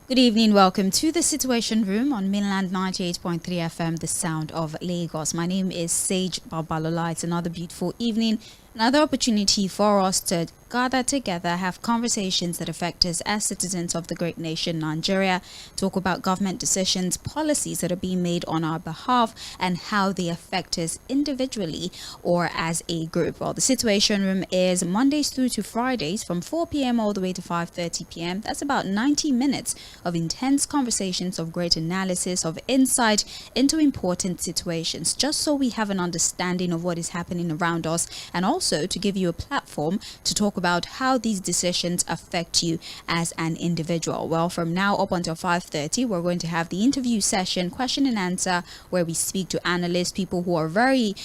Good evening, welcome to the Situation Room on Mainland 98.3 FM, the sound of Lagos. My name is Tᴏɪᴛᴛᴇʀ. It's another beautiful evening, another opportunity for us to gather together, have conversations that affect us as citizens of the great nation Nigeria, talk about government decisions, policies that are being made on our behalf, and how they affect us individually or as a group. Well, the Situation Room is Mondays through to Fridays from 4 p.m. all the way to 5:30 p.m. That's about 90 minutes of intense conversations, of great analysis, of insight into important situations, just so we have an understanding of what is happening around us, and also to give you a platform to talk about how these decisions affect you as an individual. Well, from now up until 5:30, we're going to have the interview session, question and answer, where we speak to analysts, people who are very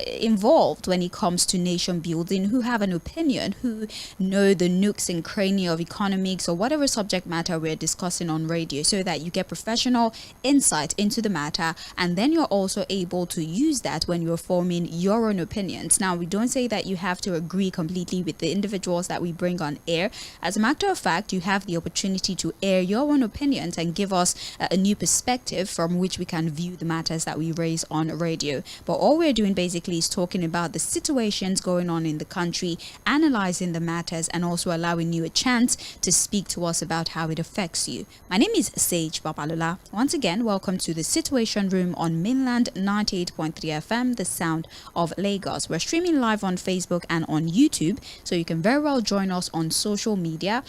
involved when it comes to nation building, who have an opinion, who know the nooks and crannies of economics or whatever subject matter we're discussing on radio, so that you get professional insight into the matter, and then you're also able to use that when you're forming your own opinions. Now, we don't say that you have to agree completely with the individuals that we bring on air. As a matter of fact, you have the opportunity to air your own opinions and give us a new perspective from which we can view the matters that we raise on radio. But all we're doing basically is talking about the situations going on in the country, analyzing the matters, and also allowing you a chance to speak to us about how it affects you. My name is Tᴏɪᴛᴛᴇʀ. Once again, welcome to the Situation Room on Mainland 98.3 FM, the sound of Lagos. We're streaming live on Facebook and on YouTube, so you can very well join us on social media.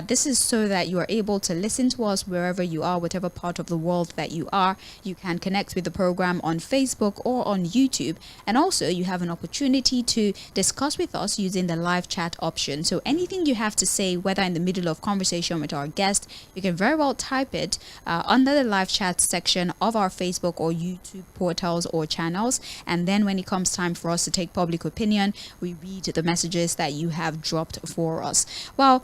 This is so that you are able to listen to us wherever you are, whatever part of the world that you are. You can connect with the program on Facebook or on YouTube, and also you have an opportunity to discuss with us using the live chat option. So anything you have to say, whether in the middle of conversation with our guest, you can very well type it under the live chat section of our Facebook or YouTube portals or channels, and then when it comes time for us to take public opinion, we read the messages that you have dropped for us. Well,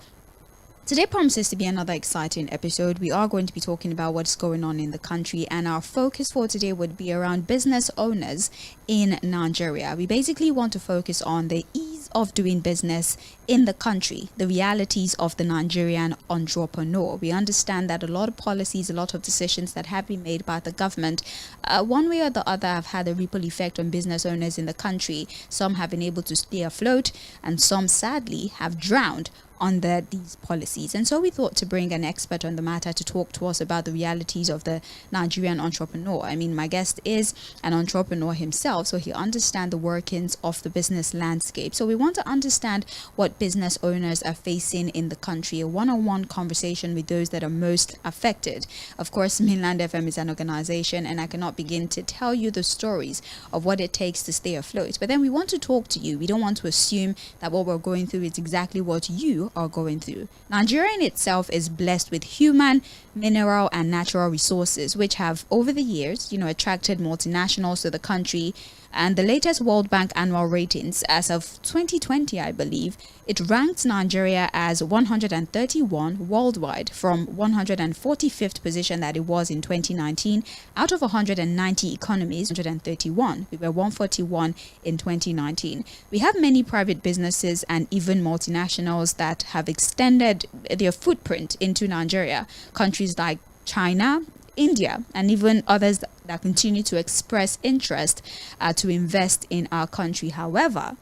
today promises to be another exciting episode. We are going to be talking about what's going on in the country, and our focus for today would be around business owners in Nigeria. We basically want to focus on the ease of doing business in the country, the realities of the Nigerian entrepreneur. We understand that a lot of policies, a lot of decisions that have been made by the government, one way or the other, have had a ripple effect on business owners in the country. Some have been able to stay afloat, and some sadly have drowned under these policies. And so we thought to bring an expert on the matter to talk to us about the realities of the Nigerian entrepreneur. I mean, my guest is an entrepreneur himself, so he understands the workings of the business landscape. So we want to understand what business owners are facing in the country, a one-on-one conversation with those that are most affected. Of course, Mainland FM is an organization, and I cannot begin to tell you the stories of what it takes to stay afloat. But then we want to talk to you. We don't want to assume that what we're going through is exactly what you are going through. Nigeria in itself is blessed with human, mineral, and natural resources, which have over the years, attracted multinationals to the country. And the latest World Bank annual ratings as of 2020, I believe, it ranked Nigeria as 131 worldwide from 145th position that it was in 2019. Out of 190 economies, 131. We were 141 in 2019. We have many private businesses and even multinationals that have extended their footprint into Nigeria. Countries like China, India, and even others that continue to express interest to invest in our country. However,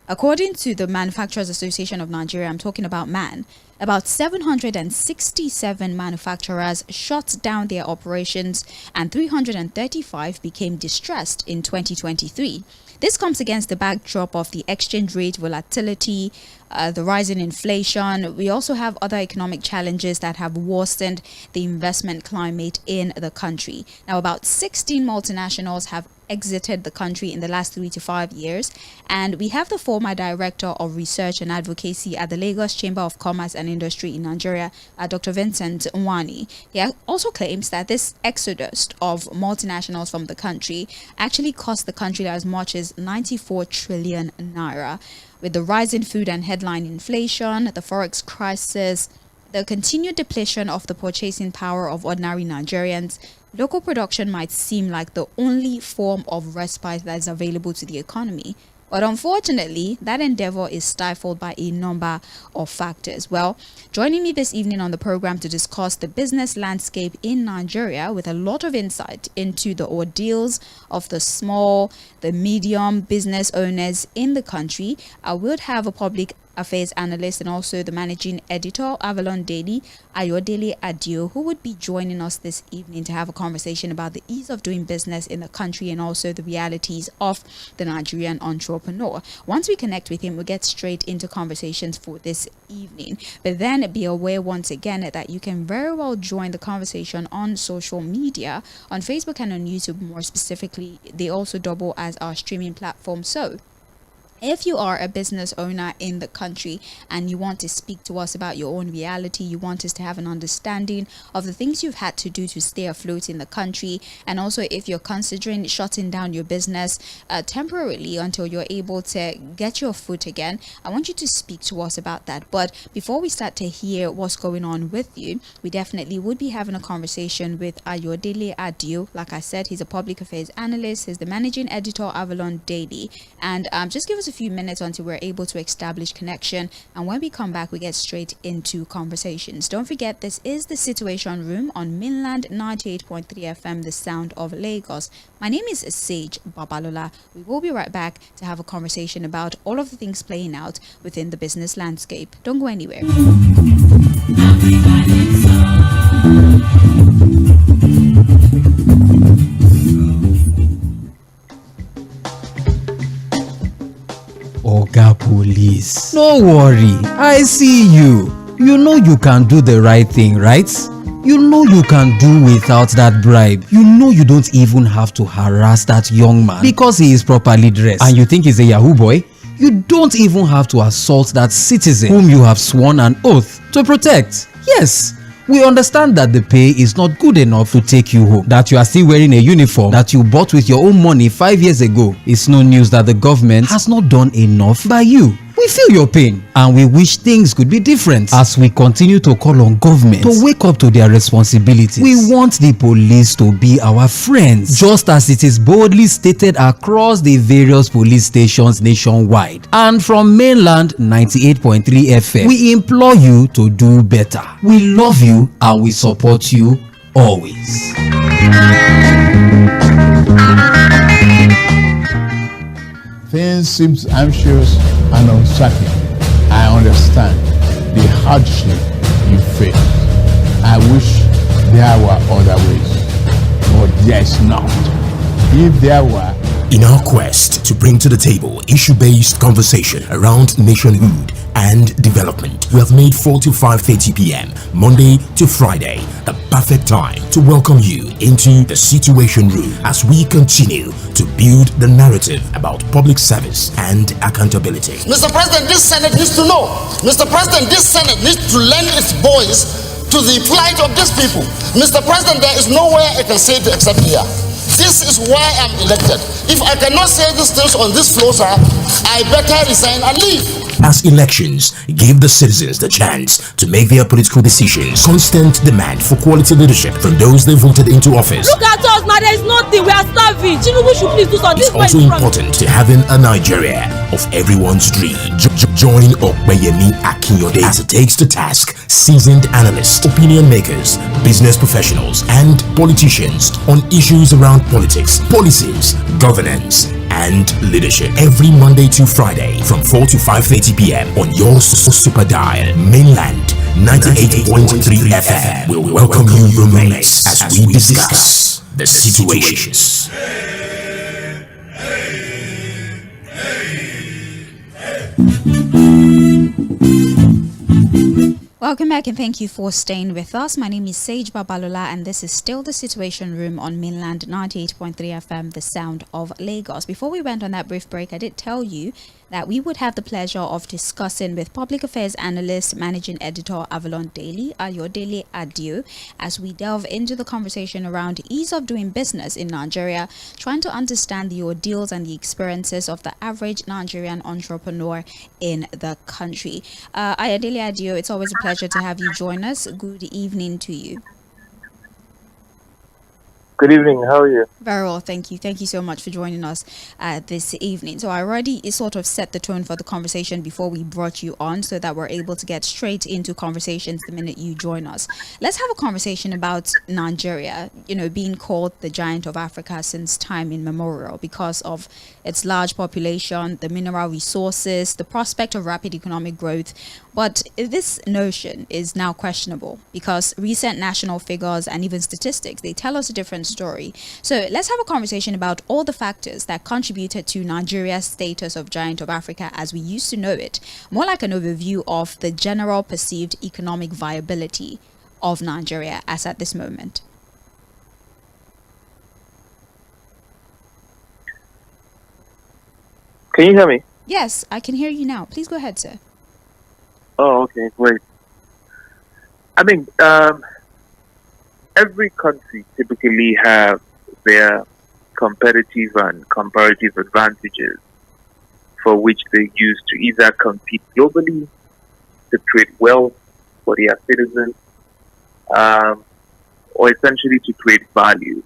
according to the Manufacturers Association of Nigeria, I'm talking about MAN, about 767 manufacturers shut down their operations and 335 became distressed in 2023. This comes against the backdrop of the exchange rate volatility, the rising inflation. We also have other economic challenges that have worsened the investment climate in the country. Now, about 16 multinationals have exited the country in the last 3 to 5 years. And we have the former Director of Research and Advocacy at the Lagos Chamber of Commerce and Industry in Nigeria, Dr. Tᴏɪᴛᴛᴇʀ. He also claims that this exodus of multinationals from the country actually cost the country as much as 94 trillion naira. With the rising food and headline inflation, the forex crisis, the continued depletion of the purchasing power of ordinary Nigerians, local production might seem like the only form of respite that is available to the economy. But unfortunately, that endeavor is stifled by a number of factors. Well, joining me this evening on the program to discuss the business landscape in Nigeria with a lot of insight into the ordeals of the small, the medium business owners in the country, I would have a public affairs analyst and also the managing editor Avalon Daily, Ayodele Adio, who would be joining us this evening to have a conversation about the ease of doing business in the country and also the realities of the Nigerian entrepreneur. Once we connect with him, we'll get straight into conversations for this evening. But then be aware once again that you can very well join the conversation on social media, on Facebook and on YouTube more specifically. They also double as our streaming platform. So if you are a business owner in the country and you want to speak to us about your own reality, you want us to have an understanding of the things you've had to do to stay afloat in the country, and also if you're considering shutting down your business temporarily until you're able to get your foot again, I want you to speak to us about that. But before we start to hear what's going on with you, we definitely would be having a conversation with Ayodele Adio. Like I said, he's a public affairs analyst, he's the managing editor Avalon Daily, and just give us a few minutes until we're able to establish connection, and when we come back we get straight into conversations. Don't forget, this is the Situation Room on Mainland 98.3 FM, the sound of Lagos. My name is Sage Babalola. We will be right back to have a conversation about all of the things playing out within the business landscape. Don't go anywhere. Oga Police, no worry, I see you. You know you can do the right thing, right? You know you can do without that bribe. You know you don't even have to harass that young man because he is properly dressed. And you think he's a Yahoo boy? You don't even have to assault that citizen whom you have sworn an oath to protect. Yes, we understand that the pay is not good enough to take you home, that you are still wearing a uniform that you bought with your own money 5 years ago. It's no news that the government has not done enough by you. We feel your pain and we wish things could be different as we continue to call on government to wake up to their responsibilities. We want the police to be our friends, just as it is boldly stated across the various police stations nationwide. And from Mainland 98.3 FM, we implore you to do better. We love you and we support you always. Things seem anxious and uncertain. I understand the hardship you face. I wish there were other ways, but there's not. If there were, in our quest to bring to the table issue-based conversation around nationhood and development, we have made 4 to 5:30 p.m. Monday to Friday the perfect time to welcome you into the Situation Room as we continue to build the narrative about public service and accountability. Mr. President, this Senate needs to know. Mr. President, this Senate needs to lend its voice to the plight of these people. Mr. President, there is nowhere I can say it except here. This is why I'm elected. If I cannot say these things on this floor, sir, I better resign and leave. As elections give the citizens the chance to make their political decisions, constant demand for quality leadership from those they voted into office. Look at us now, there is nothing, we are starving. Tinubu should please do something. It's also important to having a Nigeria of everyone's dream. Join ᴏᴜᴜ Akínyòdé as it takes to task seasoned analysts, opinion makers, business professionals, and politicians on issues around politics, policies, governance, and leadership. Every Monday to Friday from 4 to 5:30 p.m. on your super dial, Mainland 98.3 FM will welcome you roommates as we discuss the situations. Welcome back and thank you for staying with us. My name is Sage Babalola and this is still the Situation Room on Mainland 98.3 FM, the sound of Lagos. Before we went on that brief break, I did tell you that we would have the pleasure of discussing with public affairs analyst, managing editor Avalon Daily, Ayodele Adio, as we delve into the conversation around ease of doing business in Nigeria, trying to understand the ordeals and the experiences of the average Nigerian entrepreneur in the country. Ayodele Adio, it's always a pleasure to have you join us. Good evening to you. Good evening. How are you? Very well, thank you. Thank you so much for joining us this evening. So I already sort of set the tone for the conversation before we brought you on so that we're able to get straight into conversations the minute you join us. Let's have a conversation about Nigeria, being called the giant of Africa since time immemorial because of its large population, the mineral resources, the prospect of rapid economic growth. But this notion is now questionable because recent national figures and even statistics, they tell us a different story. So let's have a conversation about all the factors that contributed to Nigeria's status of giant of Africa as we used to know it, more like an overview of the general perceived economic viability of Nigeria as at this moment. Can you hear me? Yes, I can hear you now. Please go ahead, sir. Oh, okay, great. I mean, every country typically have their competitive and comparative advantages for which they use to either compete globally, to create wealth for their citizens, or essentially to create value.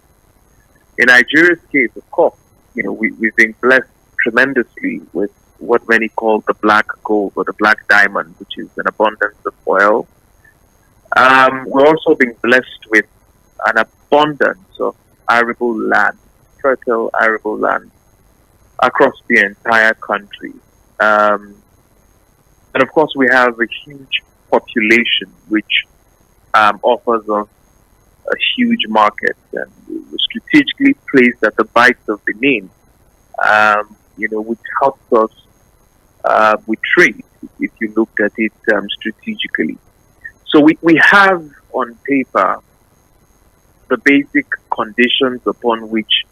In Nigeria's case, of course, we've been blessed tremendously with what many call the black gold or the black diamond, which is an abundance of oil. We're also being blessed with an abundance of arable land, fertile arable land across the entire country. And of course, we have a huge population which offers us a huge market, and we're strategically placed at the bites of Benin, which helps us with trade, if you looked at it strategically. So we have on paper the basic conditions upon which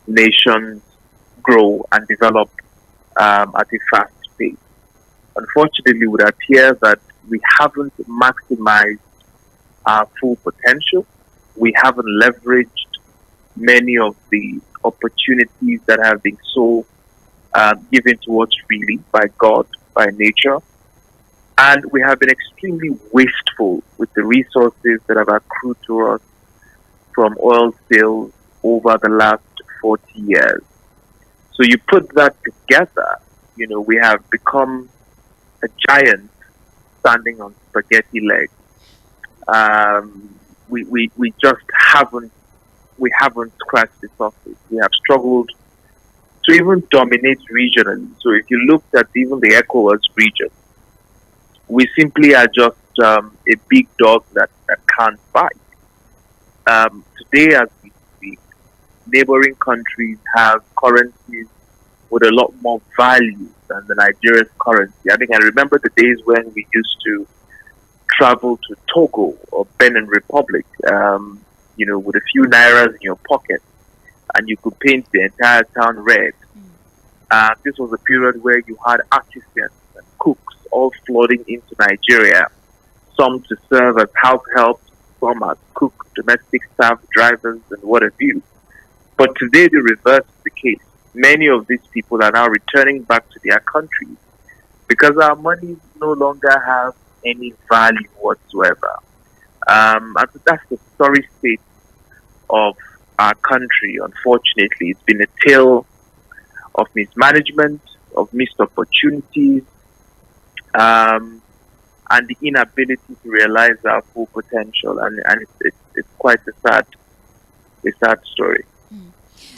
nations grow and develop at a fast pace. Unfortunately, it would appear that we haven't maximized our full potential. We haven't leveraged many of the opportunities that have been so given to us freely by God, by nature. And we have been extremely wasteful with the resources that have accrued to us from oil sales over the last 40 years. So you put that together, we have become a giant standing on spaghetti legs. We just haven't scratched the surface. We have struggled to even dominate regionally. So if you looked at even the ECOWAS region, we simply are just a big dog that can't bite. Today, as we speak, neighboring countries have currencies with a lot more value than the Nigeria's currency. I remember the days when we used to travel to Togo or Benin Republic, with a few nairas in your pocket, and you could paint the entire town red. This was a period where you had artisans and cooks all flooding into Nigeria, some to serve as house help, some as cook, domestic staff, drivers, and what have you. But today the reverse is the case. Many of these people are now returning back to their countries because our money no longer have any value whatsoever. And that's the sorry state of our country. Unfortunately, it's been a tale of mismanagement, of missed opportunities, and the inability to realize our full potential. And it's quite a sad story.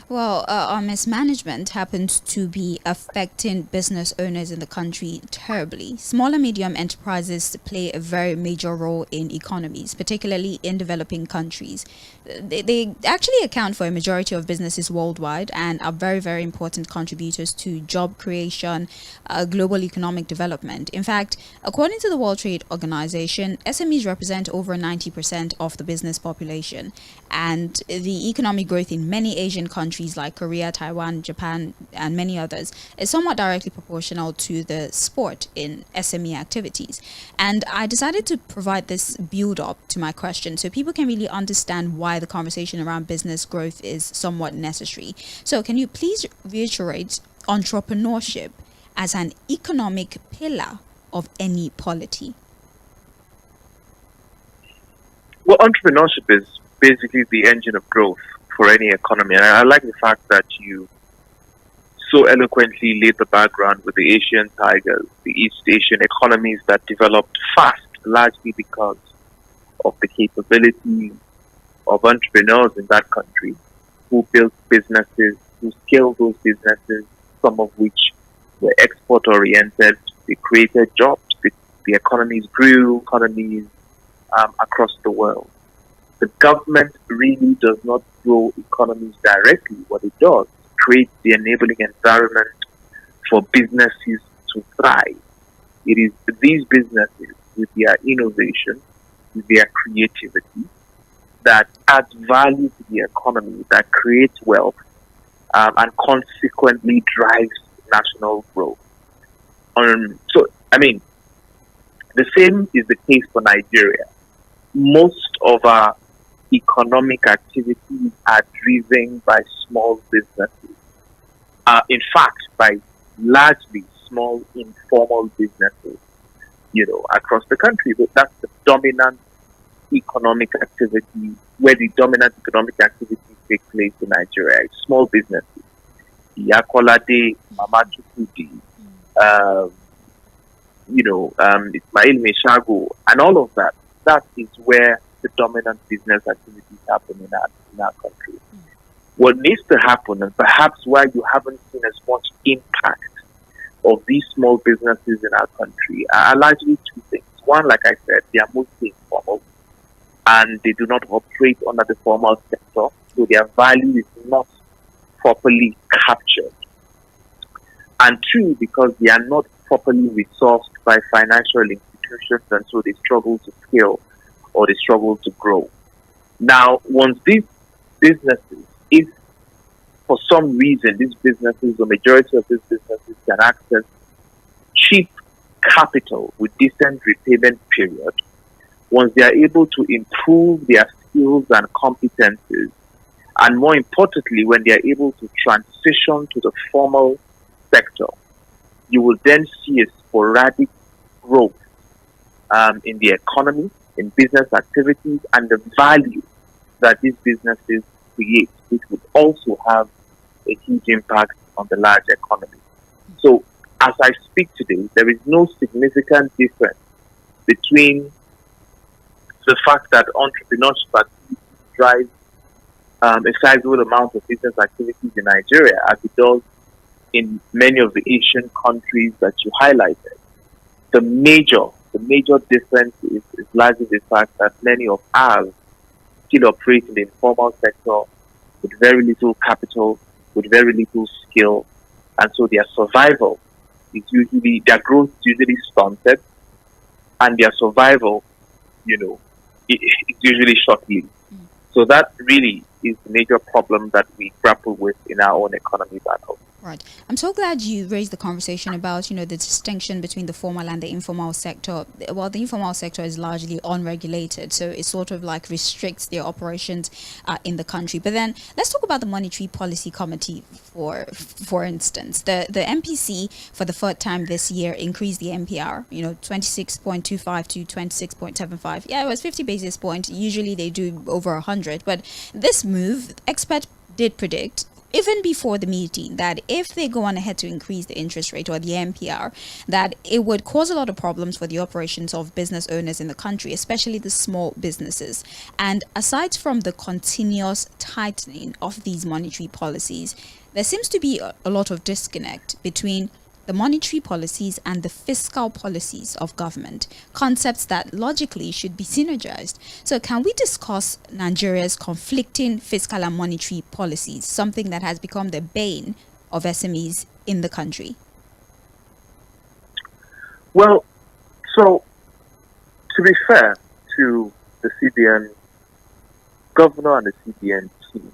Well, our mismanagement happens to be affecting business owners in the country terribly. Small and medium enterprises play a very major role in economies, particularly in developing countries. They actually account for a majority of businesses worldwide and are very, very important contributors to job creation, global economic development. In fact, according to the World Trade Organization, SMEs represent over 90% of the business population, and the economic growth in many Asian countries like Korea, Taiwan, Japan, and many others is somewhat directly proportional to the sport in SME activities. And I decided to provide this build up to my question so people can really understand why the conversation around business growth is somewhat necessary. So can you please reiterate entrepreneurship as an economic pillar of any polity? Well, entrepreneurship is basically the engine of growth for any economy. And I like the fact that you so eloquently laid the background with the Asian tigers, the East Asian economies that developed fast, largely because of the capability of entrepreneurs in that country who built businesses, who scaled those businesses, some of which were export-oriented. They created jobs. The economies grew, across the world. The government really does not grow economies directly. What it does is create the enabling environment for businesses to thrive. It is these businesses, with their innovation, with their creativity, that adds value to the economy, that creates wealth, and consequently drives national growth. The same is the case for Nigeria. Most of our economic activities are driven by small businesses. In fact, by largely small informal businesses, across the country. But that's the dominant economic activity, where the dominant economic activities take place in Nigeria. It's small businesses. Yakolade, Mama Chukudi, Tᴏɪᴛᴛᴇʀ and all of that. That is where the dominant business activities happen in our country. What needs to happen, and perhaps why you haven't seen as much impact of these small businesses in our country, are largely two things. One, like I said, they are mostly informal, and they do not operate under the formal sector, so their value is not properly captured. And two, because they are not properly resourced by financial institutions, and so they struggle to scale or they struggle to grow. Now, once these businesses, if for some reason these businesses, the majority of these businesses can access cheap capital with decent repayment period, once they are able to improve their skills and competencies, and more importantly, when they are able to transition to the formal sector, you will then see a sporadic growth in the economy, in business activities, and the value that these businesses create, which would also have a huge impact on the large economy. So, as I speak today, there is no significant difference between the fact that entrepreneurship activities drive a sizable amount of business activities in Nigeria as it does in many of the Asian countries that you highlighted. The major difference is largely the fact that many of ours still operate in the informal sector with very little capital, with very little skill, and so their survival is usually, their growth is usually stunted, and their survival, is usually short-lived. So that really is the major problem that we grapple with in our own economy battle. Right. I'm so glad you raised the conversation about, the distinction between the formal and the informal sector. Well, the informal sector is largely unregulated, so it sort of like restricts their operations in the country. But then let's talk about the Monetary Policy Committee, for instance. The MPC, for the third time this year, increased the MPR, 26.25 to 26.75. Yeah, it was 50 basis points. Usually they do over 100. But this move, experts did predict, even before the meeting, that if they go on ahead to increase the interest rate or the MPR, that it would cause a lot of problems for the operations of business owners in the country, especially the small businesses. And aside from the continuous tightening of these monetary policies, there seems to be a lot of disconnect between the monetary policies and the fiscal policies of government, concepts that logically should be synergized. So can we discuss Nigeria's conflicting fiscal and monetary policies, something that has become the bane of SMEs in the country? Well, so to be fair to the CBN governor and the CBN team,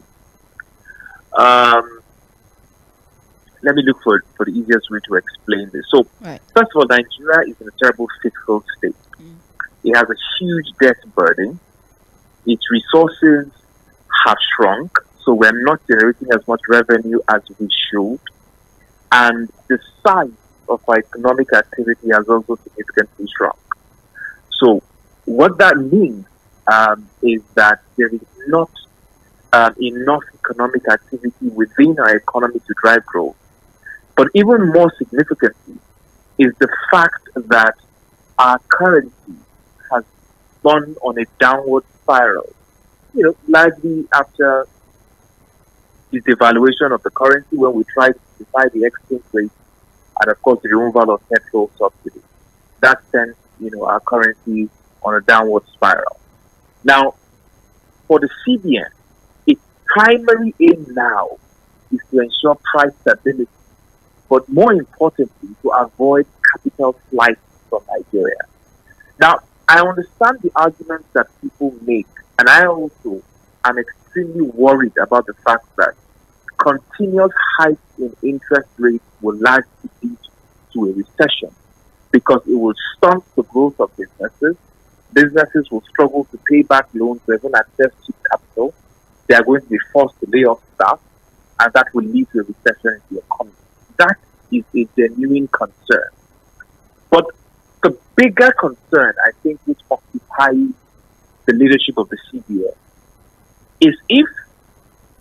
let me look for the easiest way to explain this. So, right. First of all, Nigeria is in a terrible fiscal state. It has a huge debt burden. Its resources have shrunk, so we're not generating as much revenue as we should. And the size of our economic activity has also significantly shrunk. So, what that means is that there is not enough economic activity within our economy to drive growth. But even more significantly is the fact that our currency has gone on a downward spiral. Largely after the devaluation of the currency, when we tried to defy the exchange rate, and of course the removal of petrol subsidy. That sent, our currency on a downward spiral. Now, for the CBN, its primary aim now is to ensure price stability, but more importantly, to avoid capital flight from Nigeria. Now, I understand the arguments that people make, and I also am extremely worried about the fact that continuous hikes in interest rates will largely lead to a recession because it will stunt the growth of businesses. Businesses will struggle to pay back loans or even access cheap capital. They are going to be forced to lay off staff, and that will lead to a recession in the economy. That is a genuine concern. But the bigger concern, I think, which occupies the leadership of the CBN is if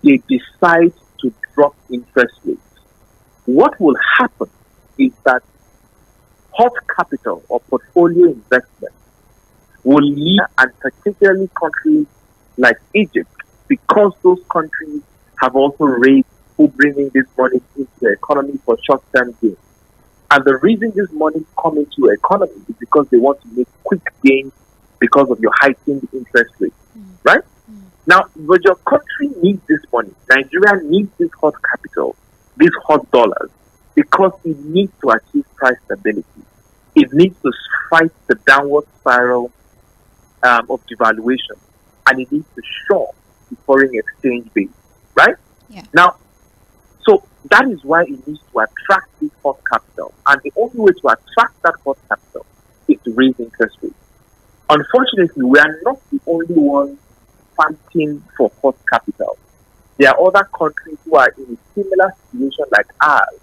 they decide to drop interest rates, what will happen is that hot capital or portfolio investment will lead, and particularly countries like Egypt, because those countries have also raised who bringing this money into the economy for short-term gains. And the reason this money come into your economy is because they want to make quick gains because of your heightened interest rate, right? Now, but your country needs this money. Nigeria needs this hot capital, these hot dollars, because it needs to achieve price stability. It needs to fight the downward spiral of devaluation, and it needs to shore the foreign exchange base, right? Yeah. Now, so that is why it needs to attract this hot capital, and the only way to attract that hot capital is to raise interest rates. Unfortunately, we are not the only ones fighting for hot capital. There are other countries who are in a similar situation like ours,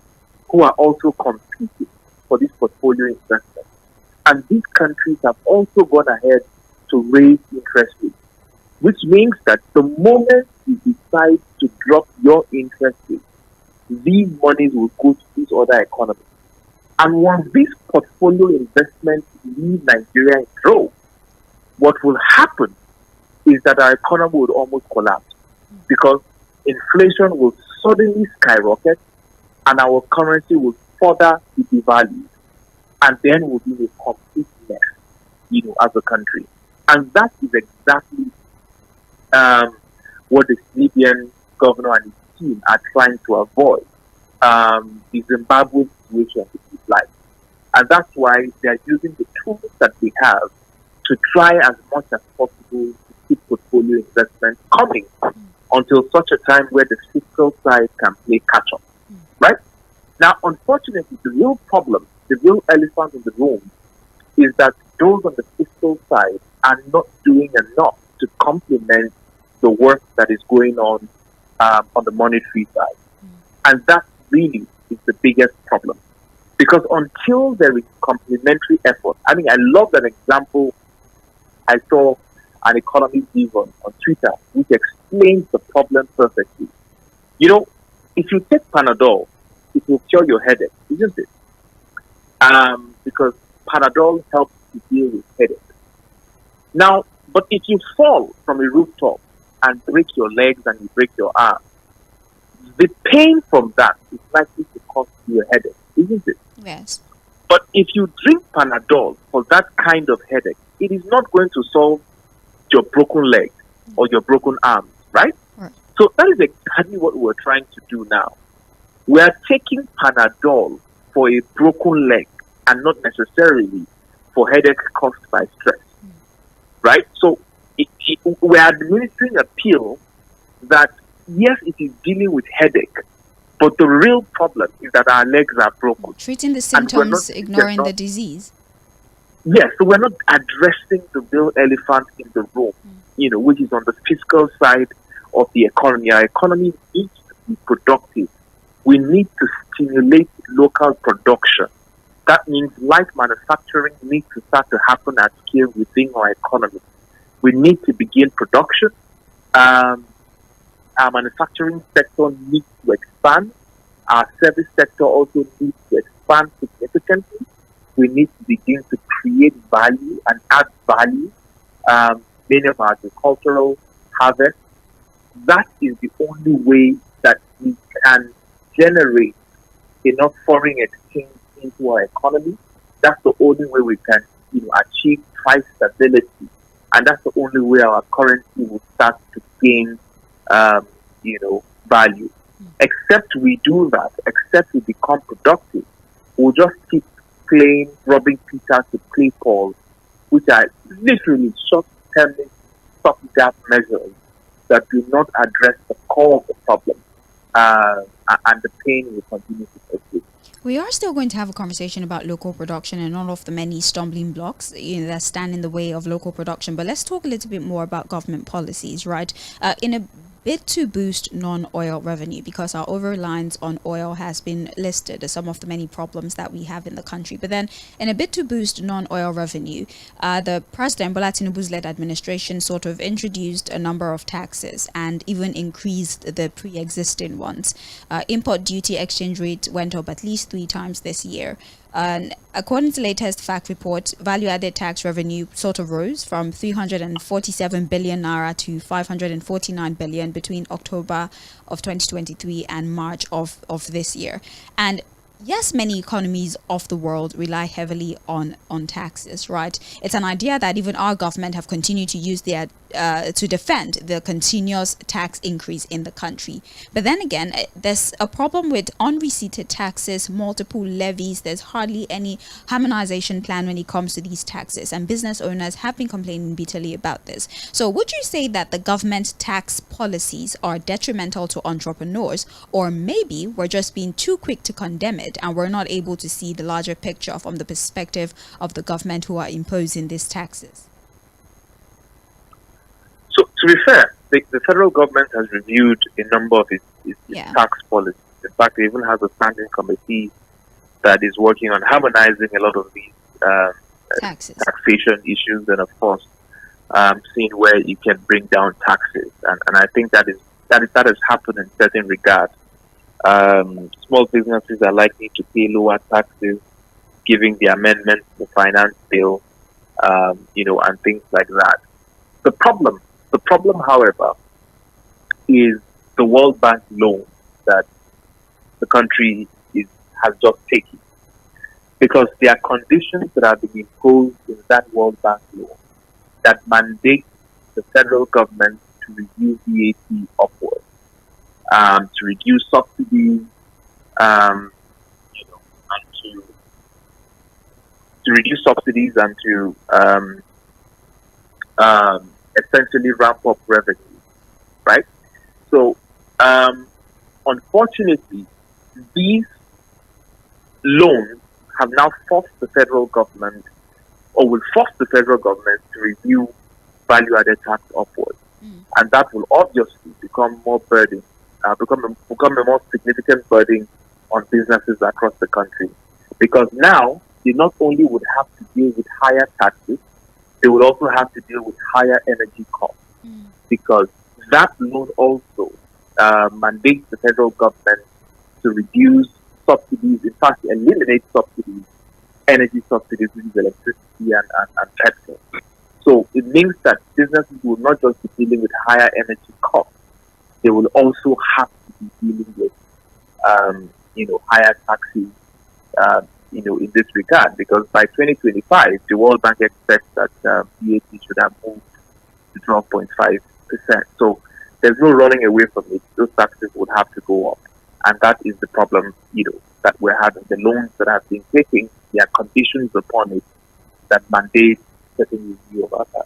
who are also competing for this portfolio investment. And these countries have also gone ahead to raise interest rates, which means that the moment you decide to drop your interest rate, these monies will go to these other economies. And once these portfolio investments leave Nigeria in growth, what will happen is that our economy would almost collapse because inflation will suddenly skyrocket and our currency will further be devalued, and then we'll be a complete mess, as a country. And that is exactly what the Libyan governor and his team are trying to avoid. The Zimbabwe situation is like. And that's why they are using the tools that they have to try as much as possible to keep portfolio investment coming until such a time where the fiscal side can play catch up. Right? Now, unfortunately, the real problem, the real elephant in the room, is that those on the fiscal side are not doing enough to complement the work that is going on the monetary side. And that really is the biggest problem. Because until there is complementary effort, I love an example I saw an economist give on Twitter, which explains the problem perfectly. If you take Panadol, it will cure your headache, isn't it? Because Panadol helps to deal with headache. Now, but if you fall from a rooftop and break your legs and you break your arm, the pain from that is likely to cause you a headache, isn't it? Yes. But if you drink Panadol for that kind of headache, it is not going to solve your broken leg or your broken arm, right? Right. So that is exactly what we're trying to do now. We are taking Panadol for a broken leg and not necessarily for headache caused by stress, right? So we are administering a pill that, yes, it is dealing with headache, but the real problem is that our legs are broken. Treating the symptoms, ignoring the disease. Yes, so we're not addressing the real elephant in the room, which is on the fiscal side of the economy. Our economy needs to be productive. We need to stimulate local production. That means light manufacturing needs to start to happen at scale within our economy. We need to begin production. our manufacturing sector needs to expand. Our service sector also needs to expand significantly. We need to begin to create value and add value. Many of our agricultural harvest. That is the only way that we can generate enough foreign exchange into our economy. That's the only way we can, achieve price stability, and that's the only way our currency will start to gain, value. Except we do that, except we become productive, we'll just keep playing robbing Peter to play Paul, which are literally short-term stopgap measures that do not address the core of the problem, and the pain will continue to persist. We are still going to have a conversation about local production and all of the many stumbling blocks that stand in the way of local production. But let's talk a little bit more about government policies, right? In a bid to boost non-oil revenue, because our over-reliance on oil has been listed as some of the many problems that we have in the country. But then in a bid to boost non-oil revenue, the President Bola Tinubu's led administration sort of introduced a number of taxes and even increased the pre-existing ones. Import duty exchange rate went up at least 3 times this year. According to latest fact report, value-added tax revenue sort of rose from 347 billion naira to 549 billion between October of 2023 and March of this year. And yes, many economies of the world rely heavily on taxes, right? It's an idea that even our government have continued to use to defend the continuous tax increase in the country. But then again, there's a problem with unreceipted taxes, multiple levies. There's hardly any harmonization plan when it comes to these taxes, and business owners have been complaining bitterly about this. So would you say that the government tax policies are detrimental to entrepreneurs, or maybe we're just being too quick to condemn it and we're not able to see the larger picture from the perspective of the government who are imposing these taxes? So, to be fair, the federal government has reviewed a number of its tax policies. In fact, it even has a standing committee that is working on harmonizing a lot of these taxation issues, and of course, seeing where you can bring down taxes. And I think that has happened in certain regards. Small businesses are likely to pay lower taxes, giving the amendments to the finance bill, and things like that. The problem, however, is the World Bank loan that the country has just taken, because there are conditions that have been imposed in that World Bank loan that mandate the federal government to review VAT upwards, to reduce subsidies, and to reduce subsidies and to essentially ramp up revenue, right? So, unfortunately, these loans have now forced the federal government, or will force the federal government, to review value-added tax upwards, and that will obviously become more burden, become a more significant burden on businesses across the country, because now they not only would have to deal with higher taxes, they would also have to deal with higher energy costs, because that loan also mandates the federal government to reduce subsidies, in fact, eliminate subsidies, energy subsidies, which is electricity and petrol. So it means that businesses will not just be dealing with higher energy costs, they will also have to be dealing with, higher taxes, in this regard, because by 2025, the World Bank expects that VAT should have moved to 12.5%. So there's no running away from it. Those taxes would have to go up. And that is the problem, that we're having. The loans that have been taken, there are conditions upon it that mandate certain review of our taxes.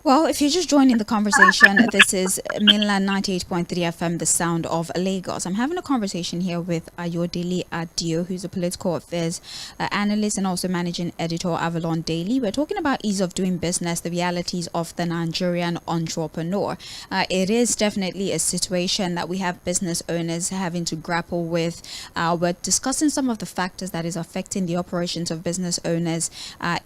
Well, if you're just joining the conversation, this is Mainland 98.3 FM, the sound of Lagos. I'm having a conversation here with Ayodele Adio, who's a political affairs analyst and also managing editor, Avalon Daily. We're talking about ease of doing business, the realities of the Nigerian entrepreneur. It is definitely a situation that we have business owners having to grapple with. We're discussing some of the factors that is affecting the operations of business owners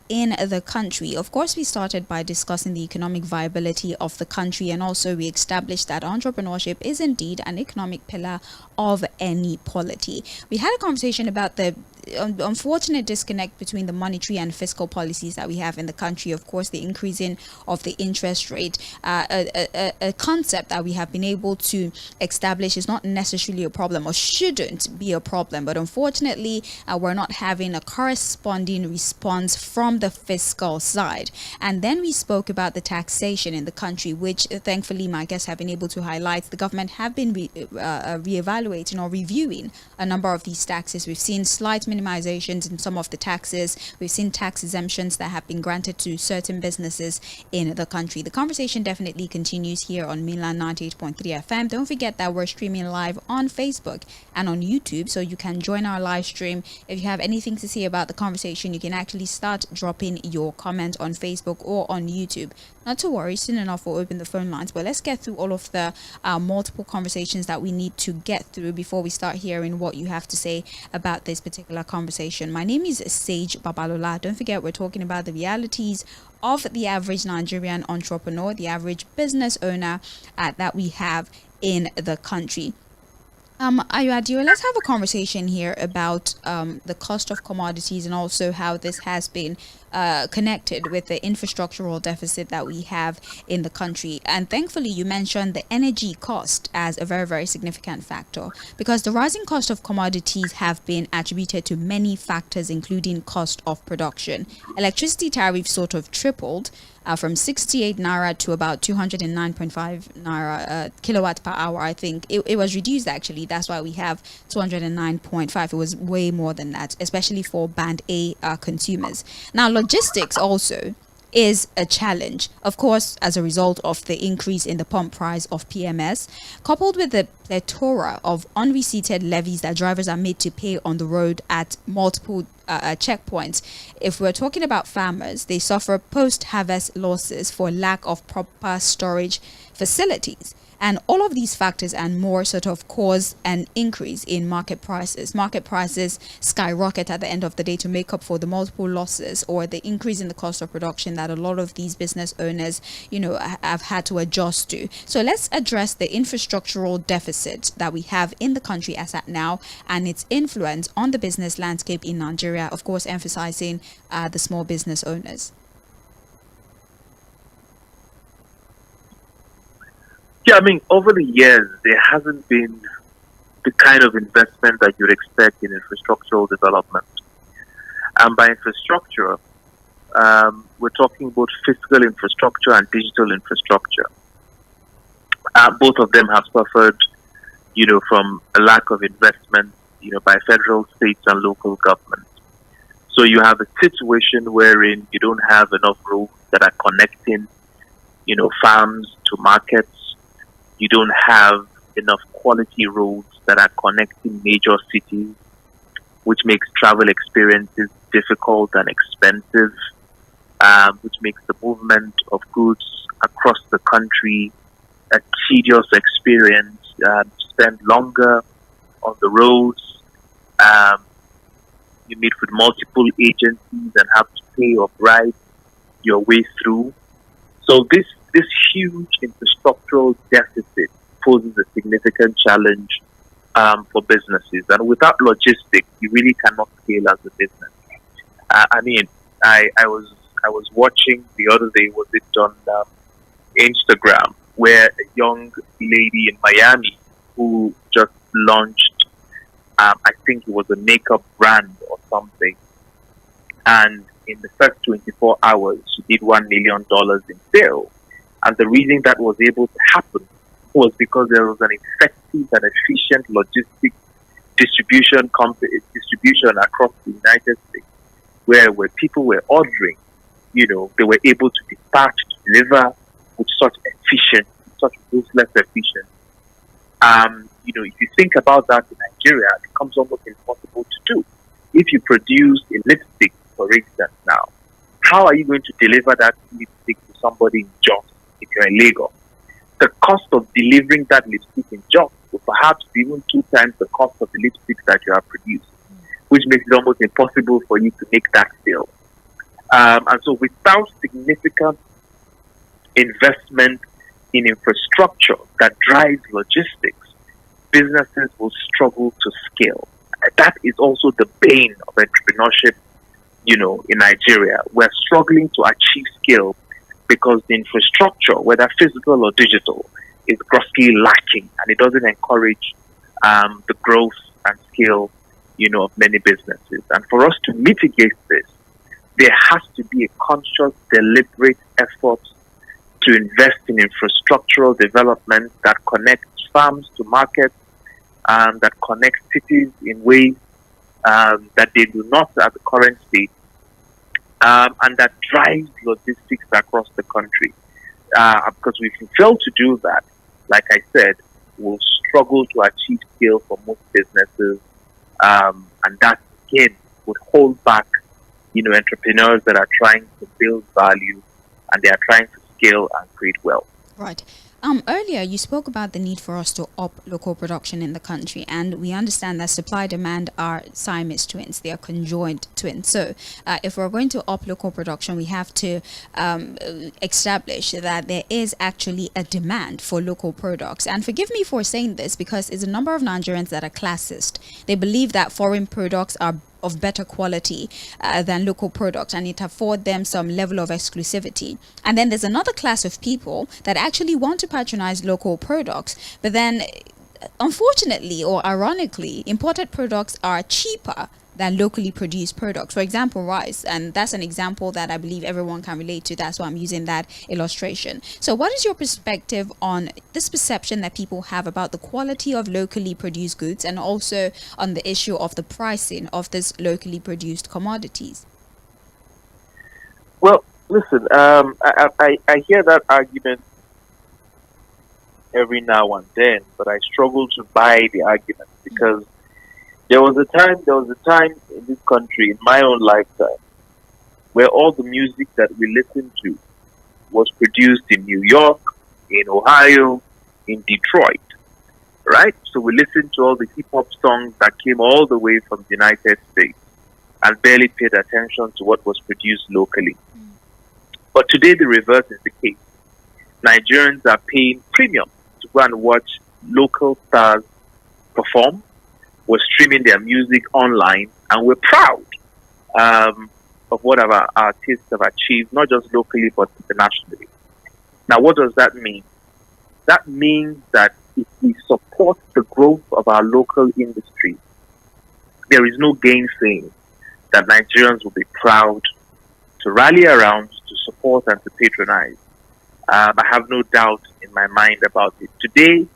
in the country. Of course, we started by discussing the economic economic viability of the country, and also we established that entrepreneurship is indeed an economic pillar of any polity. We had a conversation about the unfortunate disconnect between the monetary and fiscal policies that we have in the country. Of course, the increasing of the interest rate, a concept that we have been able to establish is not necessarily a problem or shouldn't be a problem, but unfortunately we're not having a corresponding response from the fiscal side. And then we spoke about the taxation in the country, which thankfully my guests have been able to highlight. The government have been re-evaluating or reviewing a number of these taxes. We've seen slight minimizations in some of the taxes. We've seen tax exemptions that have been granted to certain businesses in the country. The conversation definitely continues here on Mainland 98.3 FM. Don't forget that we're streaming live on Facebook and on YouTube, so you can join our live stream. If you have anything to say about the conversation, you can actually start dropping your comment on Facebook or on YouTube. Not to worry, soon enough we'll open the phone lines, but let's get through all of the multiple conversations that we need to get through before we start hearing what you have to say about this particular conversation. My name is Sage Babalola. Don't forget, we're talking about the realities of the average Nigerian entrepreneur, the average business owner that we have in the country. Ayo, let's have a conversation here about the cost of commodities and also how this has been connected with the infrastructural deficit that we have in the country. And thankfully, you mentioned the energy cost as a very, very significant factor, because the rising cost of commodities have been attributed to many factors, including cost of production. Electricity tariffs sort of tripled from 68 naira to about 209.5 naira kilowatt per hour. I think it was reduced, actually. That's why we have 209.5. It was way more than that, especially for band A consumers. Now, logistics also is a challenge, of course, as a result of the increase in the pump price of PMS, coupled with the plethora of unreceipted levies that drivers are made to pay on the road at multiple checkpoints. If we're talking about farmers, they suffer post-harvest losses for lack of proper storage facilities. And all of these factors and more sort of cause an increase in market prices. Market prices skyrocket at the end of the day to make up for the multiple losses or the increase in the cost of production that a lot of these business owners, have had to adjust to. So let's address the infrastructural deficit that we have in the country as at now and its influence on the business landscape in Nigeria, of course, emphasizing the small business owners. Yeah, I mean, over the years, there hasn't been the kind of investment that you'd expect in infrastructural development. And by infrastructure, we're talking about physical infrastructure and digital infrastructure. Both of them have suffered, from a lack of investment, by federal, states, and local governments. So you have a situation wherein you don't have enough roads that are connecting, farms to markets. You don't have enough quality roads that are connecting major cities, which makes travel experiences difficult and expensive, which makes the movement of goods across the country a tedious experience. Spend longer on the roads. You meet with multiple agencies and have to pay or bribe your way through. So this huge infrastructural deficit poses a significant challenge for businesses. And without logistics, you really cannot scale as a business. I was watching the other day, was it on Instagram, where a young lady in Miami who just launched, I think it was a makeup brand or something. And in the first 24 hours, she did $1 million in sales. And the reason that was able to happen was because there was an effective and efficient logistics distribution across the United States, where people were ordering, they were able to dispatch, deliver with such efficiency, such ruthless efficiency. If you think about that in Nigeria, it becomes almost impossible to do. If you produce a lipstick, for instance, now, how are you going to deliver that lipstick to somebody in Jos if you're in Lagos? The cost of delivering that lipstick in Jos will perhaps be even 2 times the cost of the lipstick that you have produced, which makes it almost impossible for you to make that sale. And so without significant investment in infrastructure that drives logistics, businesses will struggle to scale. That is also the bane of entrepreneurship, in Nigeria. We're struggling to achieve scale because the infrastructure, whether physical or digital, is grossly lacking, and it doesn't encourage the growth and scale, of many businesses. And for us to mitigate this, there has to be a conscious, deliberate effort to invest in infrastructural development that connects farms to markets, that connects cities in ways that they do not at the current state, and that drives logistics across the country. Because if we fail to do that, like I said, we'll struggle to achieve scale for most businesses, and that again would hold back, entrepreneurs that are trying to build value and they are trying to scale and create wealth. Right. Earlier, you spoke about the need for us to up local production in the country, and we understand that supply demand are Siamese twins. They are conjoined twins. So if we're going to up local production, we have to establish that there is actually a demand for local products. And forgive me for saying this, because it's a number of Nigerians that are classist. They believe that foreign products are of better quality than local products, and it afford them some level of exclusivity. And then there's another class of people that actually want to patronize local products, but then unfortunately or ironically, imported products are cheaper than locally produced products. For example, rice, and that's an example that I believe everyone can relate to. That's why I'm using that illustration. So what is your perspective on this perception that people have about the quality of locally produced goods, and also on the issue of the pricing of this locally produced commodities? Well, listen, I hear that argument every now and then, but I struggle to buy the argument, because there was a time in this country, in my own lifetime, where all the music that we listened to was produced in New York, in Ohio, in Detroit, right? So we listened to all the hip-hop songs that came all the way from the United States and barely paid attention to what was produced locally. But today the reverse is the case. Nigerians are paying premium to go and watch local stars perform. We're streaming their music online, and we're proud of what our artists have achieved, not just locally but internationally. Now, what does that mean? That means that if we support the growth of our local industry, there is no gainsaying that Nigerians will be proud to rally around, to support, and to patronize. I have no doubt in my mind about it. Today,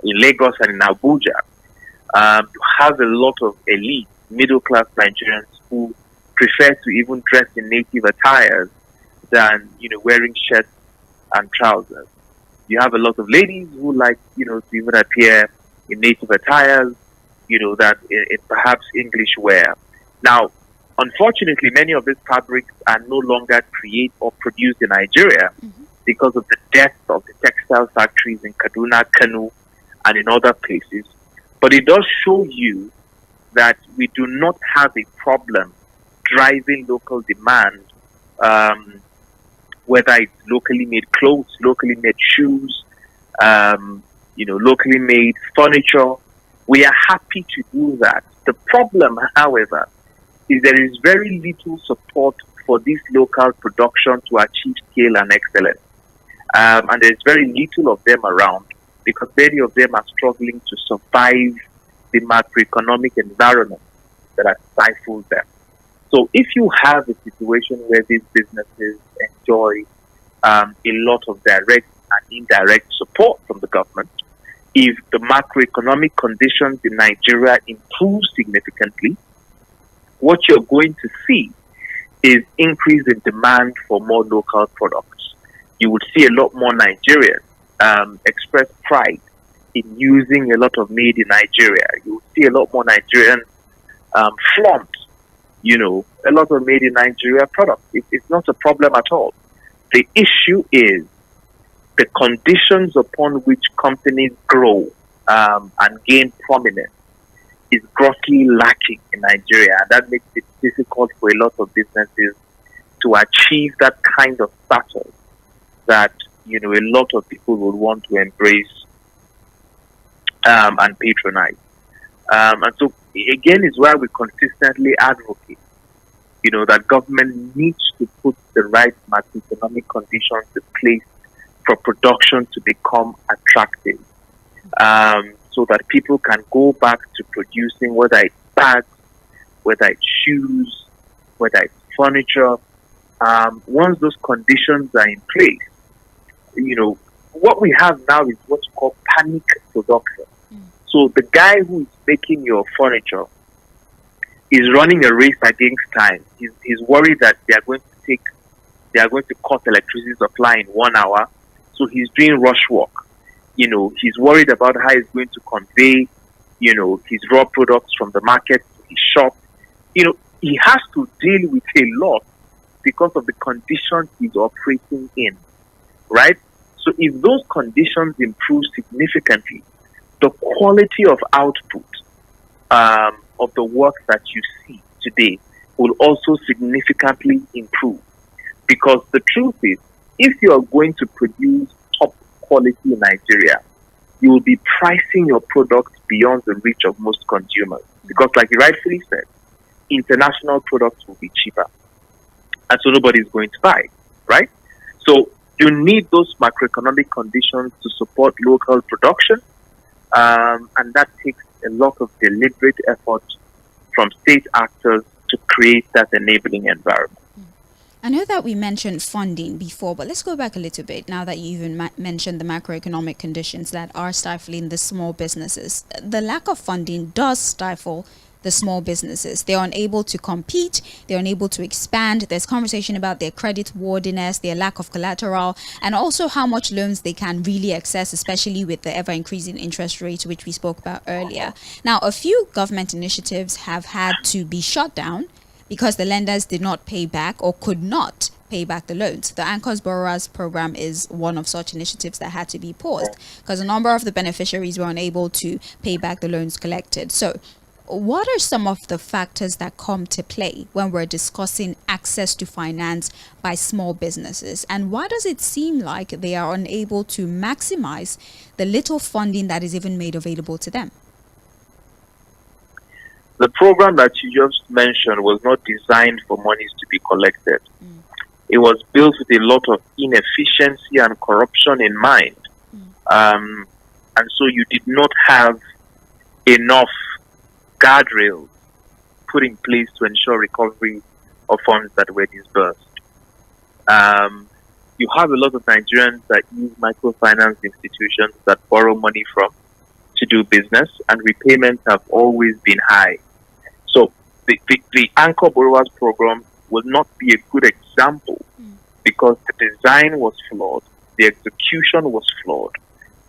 in Lagos and in Abuja, you have a lot of elite, middle-class Nigerians who prefer to even dress in native attires than, wearing shirts and trousers. You have a lot of ladies who like, to even appear in native attires, that in perhaps English wear. Now, unfortunately, many of these fabrics are no longer created or produced in Nigeria because of the death of the textile factories in Kaduna, Kano, and in other places. But it does show you that we do not have a problem driving local demand, whether it's locally made clothes, locally made shoes, locally made furniture. We are happy to do that. The problem, however, is there is very little support for this local production to achieve scale and excellence. And there's very little of them around, because many of them are struggling to survive the macroeconomic environment that has stifled them. So if you have a situation where these businesses enjoy a lot of direct and indirect support from the government, if the macroeconomic conditions in Nigeria improve significantly, what you're going to see is increase in demand for more local products. You would see a lot more Nigerians express pride in using a lot of made in Nigeria. You would see a lot more Nigerians flaunt, a lot of made in Nigeria products. It's not a problem at all. The issue is the conditions upon which companies grow and gain prominence is grossly lacking in Nigeria. And that makes it difficult for a lot of businesses to achieve that kind of status that a lot of people would want to embrace and patronize. And so again is why we consistently advocate, that government needs to put the right macroeconomic conditions in place for production to become attractive, so that people can go back to producing, whether it's bags, whether it's shoes, whether it's furniture. Once those conditions are in place, what we have now is what's called panic production. So the guy who is making your furniture is running a race against time. He's worried that they are going to cut electricity supply in 1 hour. So he's doing rush work. He's worried about how he's going to convey, his raw products from the market to his shop. He has to deal with a lot because of the conditions he's operating in, right? So if those conditions improve significantly, the quality of output of the work that you see today will also significantly improve. Because the truth is, if you are going to produce top quality in Nigeria, you will be pricing your product beyond the reach of most consumers. Because like you rightfully said, international products will be cheaper. And so nobody is going to buy, right? So you need those macroeconomic conditions to support local production. And that takes a lot of deliberate effort from state actors to create that enabling environment. I know that we mentioned funding before, but let's go back a little bit now that you even mentioned the macroeconomic conditions that are stifling the small businesses. The lack of funding does stifle the small businesses. They're unable to compete, they're unable to expand. There's conversation about their credit worthiness, their lack of collateral, and also how much loans they can really access, especially with the ever-increasing interest rates, which we spoke about earlier. Now, a few government initiatives have had to be shut down because the lenders did not pay back or could not pay back the loans. The Anchors Borrowers Program is one of such initiatives that had to be paused because a number of the beneficiaries were unable to pay back the loans collected. So what are some of the factors that come to play when we're discussing access to finance by small businesses? And why does it seem like they are unable to maximize the little funding that is even made available to them? The program that you just mentioned was not designed for monies to be collected. It was built with a lot of inefficiency and corruption in mind. And so you did not have enough guardrails put in place to ensure recovery of funds that were disbursed. You have a lot of Nigerians that use microfinance institutions that borrow money from to do business, and repayments have always been high. So the Anchor Borrowers Program will not be a good example because the design was flawed, the execution was flawed,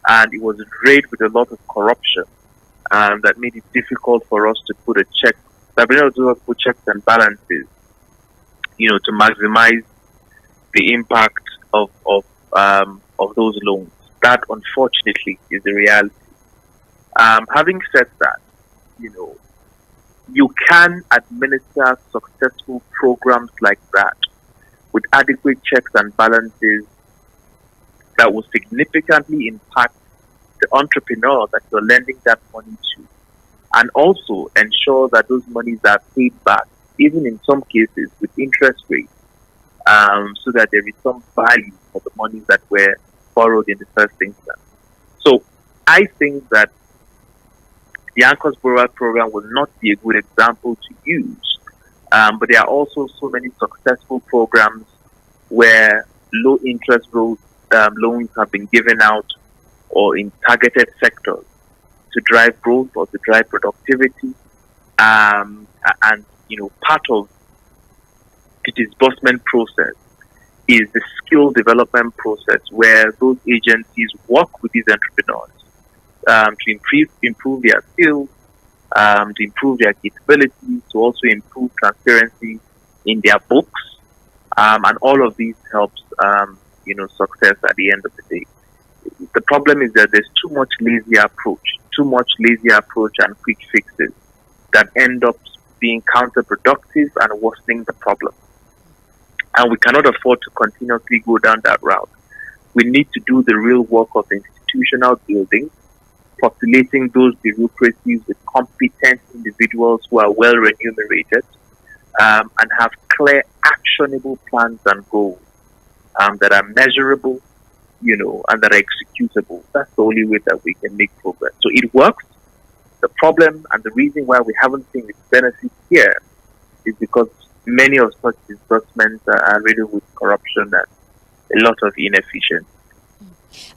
and it was riddled with a lot of corruption. That made it difficult for us to put checks and balances, to maximize the impact of those loans. That, unfortunately, is the reality. Having said that, you can administer successful programs like that with adequate checks and balances that will significantly impact the entrepreneur that you're lending that money to, and also ensure that those monies are paid back, even in some cases with interest rates, so that there is some value for the monies that were borrowed in the first instance. So I think that the Anchors Borrower Program will not be a good example to use, but there are also so many successful programs where low interest loans have been given out or in targeted sectors to drive growth or to drive productivity. And, part of the disbursement process is the skill development process where those agencies work with these entrepreneurs to improve their skills, to improve their capabilities, to also improve transparency in their books. And all of these helps, success at the end of the day. The problem is that there's too much lazy approach and quick fixes that end up being counterproductive and worsening the problem. And we cannot afford to continuously go down that route. We need to do the real work of institutional building, populating those bureaucracies with competent individuals who are well remunerated, and have clear, actionable plans and goals that are measurable, and that are executable. That's the only way that we can make progress. So it works. The problem and the reason why we haven't seen its benefits here is because many of such disbursements are riddled with corruption and a lot of inefficiency.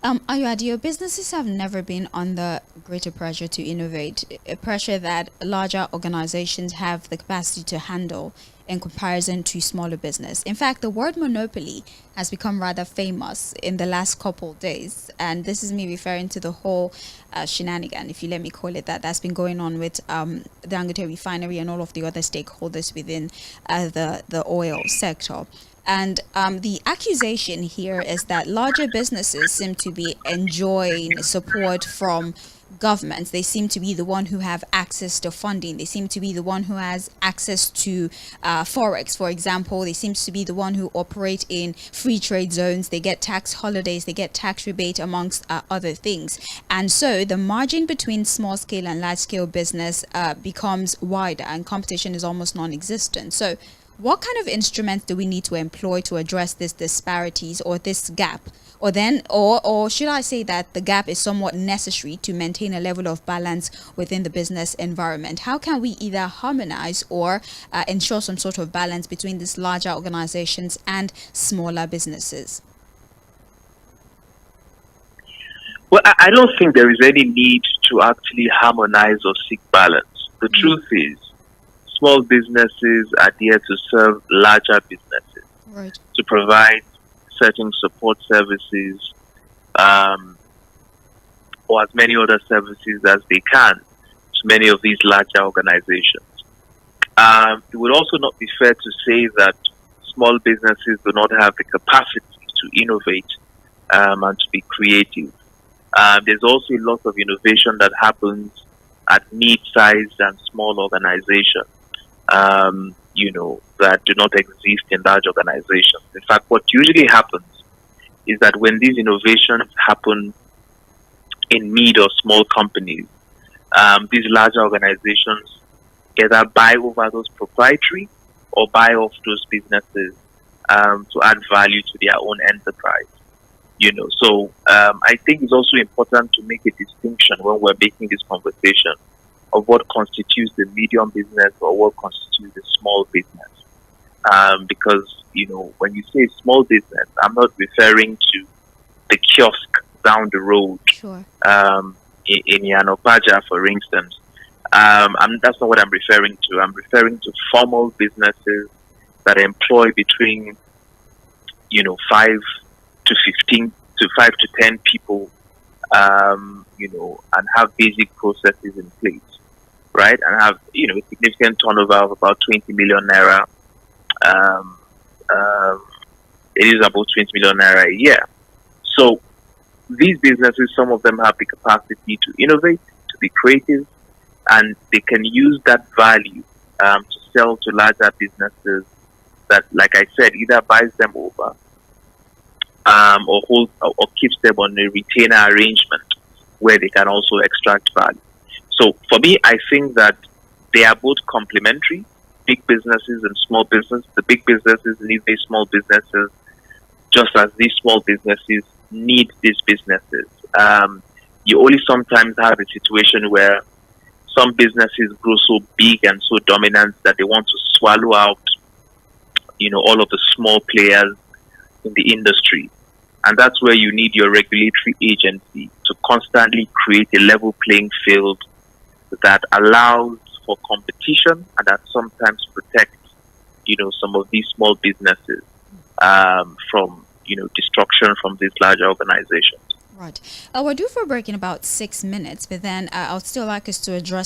Ayuadio, businesses have never been under greater pressure to innovate, a pressure that larger organizations have the capacity to handle in comparison to smaller business. In fact, the word monopoly has become rather famous in the last couple of days, and this is me referring to the whole shenanigan, if you let me call it that, that's been going on with the Dangote refinery and all of the other stakeholders within the oil sector. And the accusation here is that larger businesses seem to be enjoying support from governments. They seem to be the one who have access to funding. They seem to be the one who has access to forex, for example. They seem to be the one who operate in free trade zones. They get tax holidays. They get tax rebate, amongst other things. And so the margin between small scale and large scale business becomes wider, and competition is almost non-existent. So what kind of instruments do we need to employ to address these disparities or this gap? Or should I say that the gap is somewhat necessary to maintain a level of balance within the business environment? How can we either harmonize or ensure some sort of balance between these larger organizations and smaller businesses? Well, I don't think there is any need to actually harmonize or seek balance. The truth is, small businesses are there to serve larger businesses, right, to provide certain support services or as many other services as they can to many of these larger organizations. It would also not be fair to say that small businesses do not have the capacity to innovate and to be creative. There's also a lot of innovation that happens at mid-sized and small organizations, that do not exist in large organizations. In fact, what usually happens is that when these innovations happen in mid or small companies, these larger organizations either buy over those proprietary or buy off those businesses to add value to their own enterprise. So I think it's also important to make a distinction when we're making this conversation of what constitutes the medium business or what constitutes the small business. Because, when you say small business, I'm not referring to the kiosk down the road, sure, in Yanopaja, for instance. That's not what I'm referring to. I'm referring to formal businesses that employ between, 5 to 10 people, and have basic processes in place, right? And have, a significant turnover of about 20 million naira. It is about 20 million naira a year. So these businesses, some of them have the capacity to innovate, to be creative, and they can use that value to sell to larger businesses that, like I said, either buys them over or holds or keeps them on a retainer arrangement where they can also extract value. So for me, I think that they are both complementary, big businesses and small businesses. The big businesses need these small businesses just as these small businesses need these businesses. You only sometimes have a situation where some businesses grow so big and so dominant that they want to swallow out, all of the small players in the industry. And that's where you need your regulatory agency to constantly create a level playing field that allows for competition and that sometimes protects, some of these small businesses from, destruction from these larger organizations. Right. We're due for a break in about 6 minutes, but then I'd still like us to address